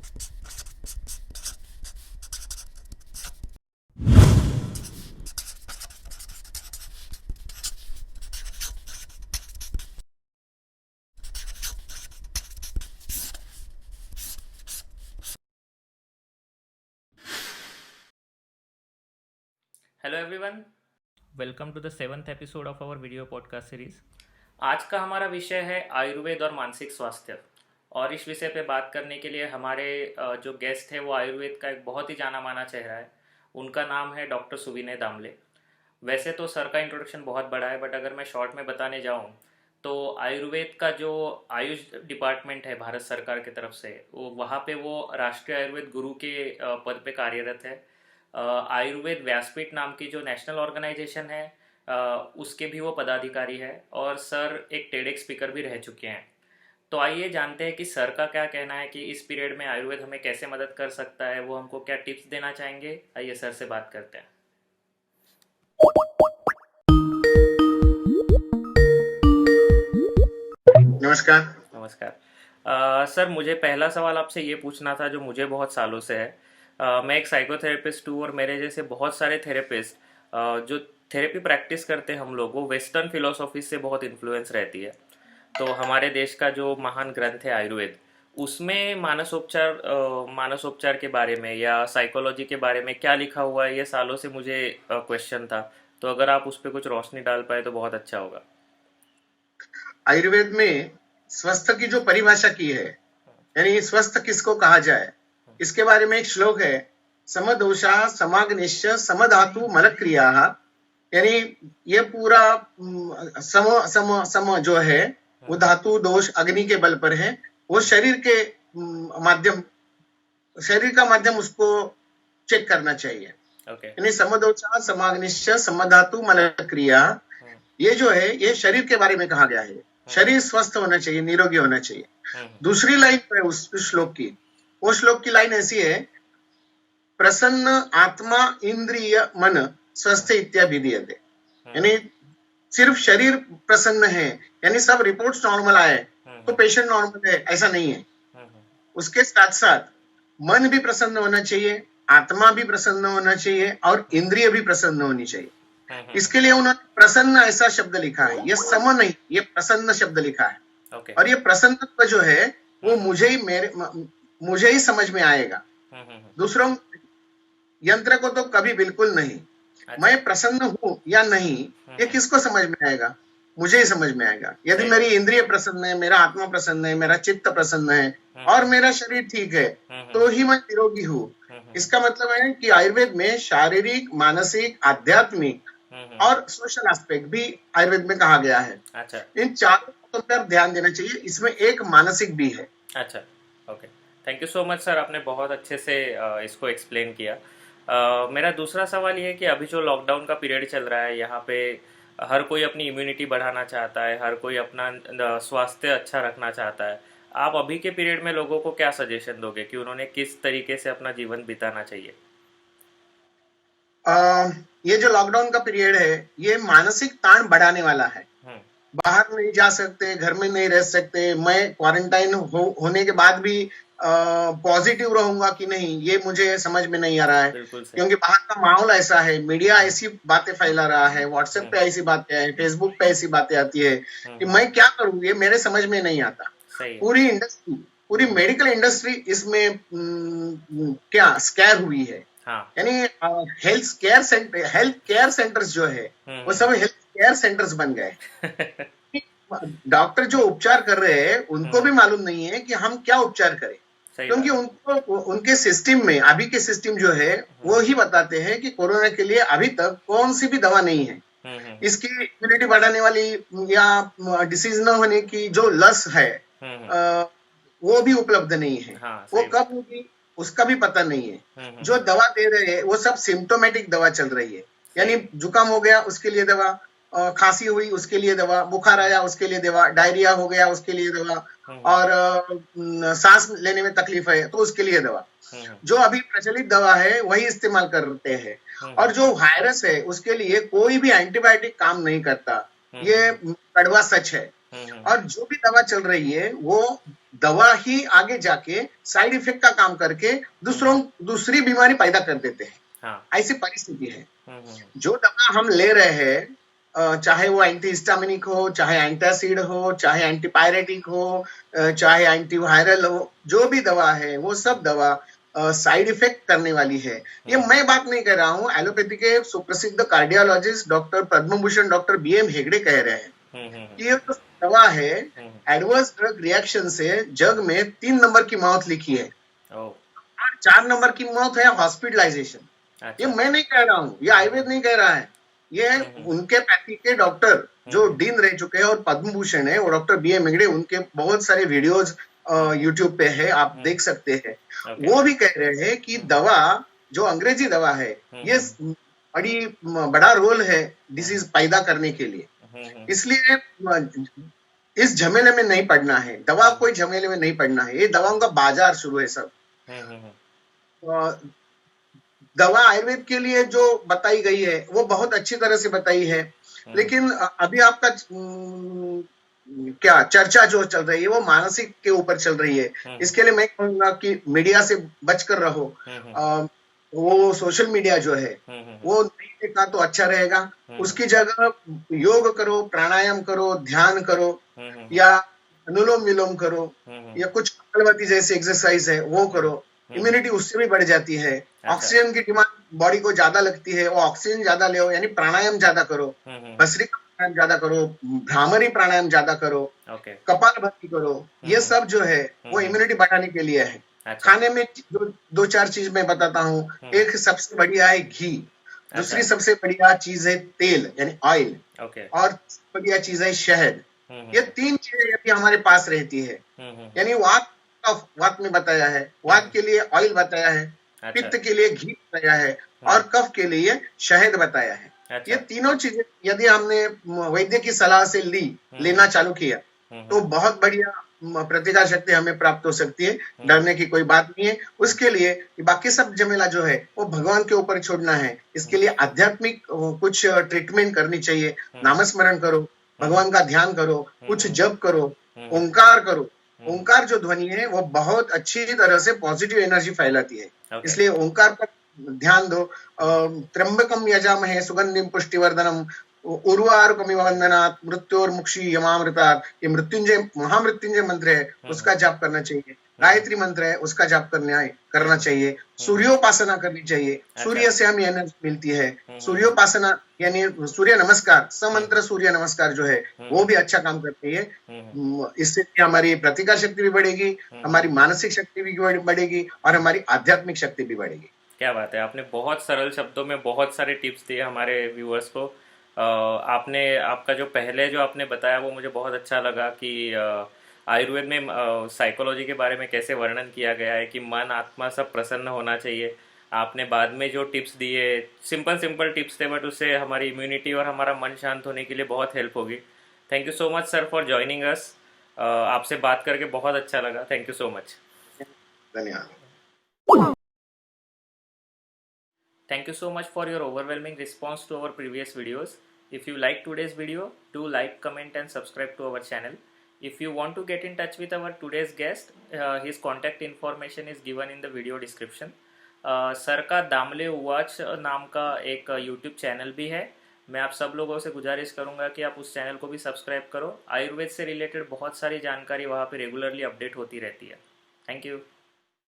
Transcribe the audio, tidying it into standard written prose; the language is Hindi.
Hello everyone, welcome to the seventh episode of our video podcast series. आज का हमारा विषय है आयुर्वेद और मानसिक स्वास्थ्य। और इस विषय पे बात करने के लिए हमारे जो गेस्ट है वो आयुर्वेद का एक बहुत ही जाना माना चेहरा है। उनका नाम है डॉक्टर सुविनय दामले। वैसे तो सर का इंट्रोडक्शन बहुत बड़ा है, बट अगर मैं शॉर्ट में बताने जाऊँ तो आयुर्वेद का जो आयुष डिपार्टमेंट है भारत सरकार की तरफ से, वो वहाँ पे वो राष्ट्रीय आयुर्वेद गुरु के पद पे कार्यरत है। आयुर्वेद व्यासपीठ नाम की जो नेशनल ऑर्गेनाइजेशन है, उसके भी वो पदाधिकारी है। और सर एक टेडेक्स स्पीकर भी रह चुके हैं। तो आइए जानते हैं कि सर का क्या कहना है कि इस पीरियड में आयुर्वेद हमें कैसे मदद कर सकता है, वो हमको क्या टिप्स देना चाहेंगे। आइए सर से बात करते हैं। नमस्कार। नमस्कार। सर, मुझे पहला सवाल आपसे ये पूछना था जो मुझे बहुत सालों से है। मैं एक साइकोथेरेपिस्ट हूँ और मेरे जैसे बहुत सारे थेरेपिस्ट जो थेरेपी प्रैक्टिस करते हैं हम लोग, वो वेस्टर्न फिलोसॉफी से बहुत इन्फ्लुएंस रहती है। तो हमारे देश का जो महान ग्रंथ है आयुर्वेद, उसमें मानसोपचार के बारे में या साइकोलॉजी के बारे में क्या लिखा हुआ है, ये सालों से मुझे क्वेश्चन था। तो अगर आप उस पर कुछ रोशनी डाल पाए तो बहुत अच्छा होगा। आयुर्वेद में स्वस्थ की जो परिभाषा की है, यानी स्वस्थ किसको कहा जाए, इसके बारे में एक श्लोक है, समदोषा समाग्निश्च समधातु मलक्रिया। यानी ये पूरा सम सम सम जो है वो धातु दोष अग्नि के बल पर है। वो शरीर के माध्यम, शरीर का माध्यम उसको चेक करना चाहिए। यानी समदोषा समाग्निश्च समधातु मलक्रिया, ये जो है ये शरीर के बारे में कहा गया है। शरीर स्वस्थ होना चाहिए, निरोगी होना चाहिए। दूसरी लाइन है उस श्लोक की, वो श्लोक की लाइन ऐसी है, प्रसन्न आत्मा इंद्रिय मन स्वस्थ इत्याभिधीयते। यानी सिर्फ शरीर प्रसन्न है, यानी सब रिपोर्ट्स नॉर्मल आए तो पेशेंट नॉर्मल है, ऐसा नहीं है। उसके साथ साथ मन भी प्रसन्न होना चाहिए, आत्मा भी प्रसन्न होना चाहिए और इंद्रिय भी प्रसन्न होनी चाहिए। इसके लिए उन्होंने प्रसन्न ऐसा शब्द लिखा है, ये सम नहीं, ये प्रसन्न शब्द लिखा है। और ये प्रसन्न जो है वो मुझे ही समझ में आएगा, दूसरों यंत्र को तो कभी बिल्कुल नहीं। मैं प्रसन्न हूं या नहीं, ये किसको समझ में आएगा? मुझे ही समझ में आएगा। यदि मेरी इंद्रिय प्रसन्न है, मेरा आत्मा प्रसन्न है, मेरा चित्त प्रसन्न है और मेरा शरीर ठीक है, तो ही मैं निरोगी हूँ। इसका मतलब है कि आयुर्वेद में शारीरिक, मानसिक, आध्यात्मिक और सोशल एस्पेक्ट भी आयुर्वेद में कहा गया है। अच्छा, इन चारों बातों पर ध्यान देना चाहिए, इसमें एक मानसिक भी है। अच्छा, okay, thank you so much sir, आपने बहुत अच्छे से इसको एक्सप्लेन किया। मेरा दूसरा सवाल ये है कि अभी जो लॉकडाउन का पीरियड चल रहा है, यहाँ पे हर कोई अपनी इम्यूनिटी बढ़ाना चाहता है, हर कोई अपना स्वास्थ्य अच्छा रखना चाहता है। आप अभी के पीरियड में लोगों को क्या सजेशन दोगे कि उन्होंने किस तरीके से अपना जीवन बिताना चाहिए? ये जो लॉकडाउन का पीरियड है, ये मानसिक ताण बढ़ाने वाला है। बाहर नहीं जा सकते, घर में नहीं रह सकते, मैं क्वारंटाइन होने के बाद भी पॉजिटिव रहूंगा कि नहीं, ये मुझे समझ में नहीं आ रहा है। क्योंकि बाहर का माहौल ऐसा है, मीडिया ऐसी बातें फैला रहा है, व्हाट्सएप पे ऐसी बातें है, फेसबुक पे ऐसी बातें आती है कि मैं क्या करूं, ये मेरे समझ में नहीं आता। पूरी इंडस्ट्री, पूरी मेडिकल इंडस्ट्री इसमें क्या स्कैर हुई है। यानी हेल्थ केयर सेंटर्स जो है वो सब हेल्थ केयर सेंटर्स बन गए। डॉक्टर जो उपचार कर रहे हैं उनको भी मालूम नहीं है कि हम क्या उपचार करें, क्योंकि उनको उनके सिस्टम में, अभी के सिस्टम जो है वो ही बताते हैं कि कोरोना के लिए अभी तक कौन सी भी दवा नहीं है। इसकी इम्यूनिटी बढ़ाने वाली या डिसीज न होने की जो लस है वो भी उपलब्ध नहीं है। वो कब होगी उसका भी पता नहीं है। जो दवा दे रहे हैं वो सब सिम्टोमेटिक दवा चल रही है, यानी जुकाम हो गया उसके लिए दवा, खांसी हुई उसके लिए दवा, बुखार आया उसके लिए दवा, डायरिया हो गया उसके लिए दवा, और सांस लेने में तकलीफ है तो उसके लिए दवा। जो अभी प्रचलित दवा है वही इस्तेमाल करते हैं। और जो वायरस है उसके लिए कोई भी एंटीबायोटिक काम नहीं करता, ये कड़वा सच है। और जो भी दवा चल रही है वो दवा ही आगे जाके साइड इफेक्ट का काम करके दूसरी बीमारी पैदा कर देते हैं। हाँ। ऐसी परिस्थिति है। जो दवा हम ले रहे हैं, चाहे वो एंटी हिस्टामिनिक हो, चाहे एंटासिड हो, चाहे एंटीपायरेटिक हो, चाहे एंटीवायरल हो, जो भी दवा है वो सब दवा साइड इफेक्ट करने वाली है। ये मैं बात नहीं कर रहा हूँ, एलोपैथी के सुप्रसिद्ध cardiologist doctor Padma Bhushan doctor BM Hegde कह रहे हैं कि ये जो दवा है एडवर्स ड्रग रिएक्शन से जग में 3 नंबर की मौत लिखी है और 4 नंबर की मौत है हॉस्पिटलाइजेशन। ये मैं नहीं कह रहा हूँ, ये आयुर्वेद नहीं कह रहा है, ये उनके पैथी के डॉक्टर जो डीन रह चुके हैं और पद्मभूषण है, वो डॉक्टर BM हेगड़े, उनके बहुत सारे वीडियोज यूट्यूब पे है, आप देख सकते हैं। वो भी कह रहे हैं कि दवा जो अंग्रेजी दवा है ये बड़ा रोल है डिसीज पैदा करने के लिए। इसलिए इस झमेले में नहीं पड़ना है, दवा कोई झमेले में नहीं पड़ना है। ये दवाओं का बाजार शुरू है सब। दवा आयुर्वेद के लिए जो बताई गई है वो बहुत अच्छी तरह से बताई है, लेकिन अभी आपका क्या चर्चा जो चल रही है वो मानसिक के ऊपर चल रही है। इसके लिए मैं कहूंगा कि मीडिया से बचकर रहो। वो सोशल मीडिया जो है वो नहीं देखा तो अच्छा रहेगा। उसकी जगह योग करो, प्राणायाम करो, ध्यान करो, या अनुलोम विलोम करो, या कुछ कपालभाति जैसे एक्सरसाइज है वो करो। इम्यूनिटी उससे भी बढ़ जाती है। ऑक्सीजन की डिमांड बॉडी को ज्यादा लगती है, वो ऑक्सीजन ज्यादा ले, यानी प्राणायाम ज्यादा करो, भस्त्रिका प्राणायाम ज्यादा करो, भ्रामरी प्राणायाम ज्यादा करो, कपालभाति करो। ये सब जो है वो इम्यूनिटी बढ़ाने के लिए है। खाने में जो 2-4 चीज मैं बताता हूँ। एक सबसे बढ़िया है घी, दूसरी सबसे बढ़िया चीज है तेल यानी ऑयल, और बढ़िया चीज है शहद। ये 3 चीजें यदि हमारे पास रहती है, यानी वात में बताया है, वात के लिए ऑयल बताया है, पित्त के लिए घी बताया है, और कफ के लिए शहद बताया है। ये तीनों चीजें यदि हमने वैद्य की सलाह से लेना चालू किया तो बहुत बढ़िया प्रतिकार शक्ति हमें प्राप्त हो सकती है। डरने की कोई बात नहीं है। उसके लिए बाकी सब झमेला जो है वो भगवान के ऊपर छोड़ना है। इसके लिए आध्यात्मिक कुछ ट्रीटमेंट करनी चाहिए। नामस्मरण करो, भगवान का ध्यान करो, कुछ जप करो, ओंकार करो। ओंकार जो ध्वनि है वो बहुत अच्छी तरह से पॉजिटिव एनर्जी फैलाती है। इसलिए ओंकार पर ध्यान दो। त्र्यंबकम यजामहे सुगंधिम पुष्टिवर्धनम उर्वारुकमिव वंदनात् मृत्योर्मुक्षी यमामृतात्। ये मृत्युंजय महामृत्युंजय मंत्र है, उसका जाप करना चाहिए। गायत्री मंत्र है, उसका जाप करना चाहिए। सूर्योपासना करनी चाहिए, सूर्य से हमें एनर्जी मिलती है। सूर्योपासना यानी सूर्य नमस्कार, समंत्र सूर्य नमस्कार जो है वो भी अच्छा काम करती है। इससे हमारी प्रतिकार शक्ति भी बढ़ेगी, हमारी मानसिक शक्ति भी बढ़ेगी, और हमारी आध्यात्मिक शक्ति भी बढ़ेगी। क्या बात है, आपने बहुत सरल शब्दों में बहुत सारे टिप्स दिए हमारे व्यूअर्स को। आपका जो पहले जो आपने बताया वो मुझे बहुत अच्छा लगा कि आयुर्वेद में साइकोलॉजी के बारे में कैसे वर्णन किया गया है कि मन आत्मा सब प्रसन्न होना चाहिए। आपने बाद में जो टिप्स दिए सिंपल टिप्स थे, बट उससे हमारी इम्यूनिटी और हमारा मन शांत होने के लिए बहुत हेल्प होगी। Thank you so much sir for joining us. आपसे बात करके बहुत अच्छा लगा। Thank you so much. धन्यवाद। Thank you so much for your overwhelming response to our previous videos. If you like today's video, do like, comment and subscribe to our channel. If you want to get in touch with our today's guest, his contact information is given in the video description. Sir का दामले उवाच नाम का एक YouTube चैनल भी है। मैं आप सब लोगों से गुजारिश करूंगा कि आप उस चैनल को भी सब्सक्राइब करो। आयुर्वेद से रिलेटेड बहुत सारी जानकारी वहाँ पे रेगुलरली अपडेट होती रहती है। Thank you.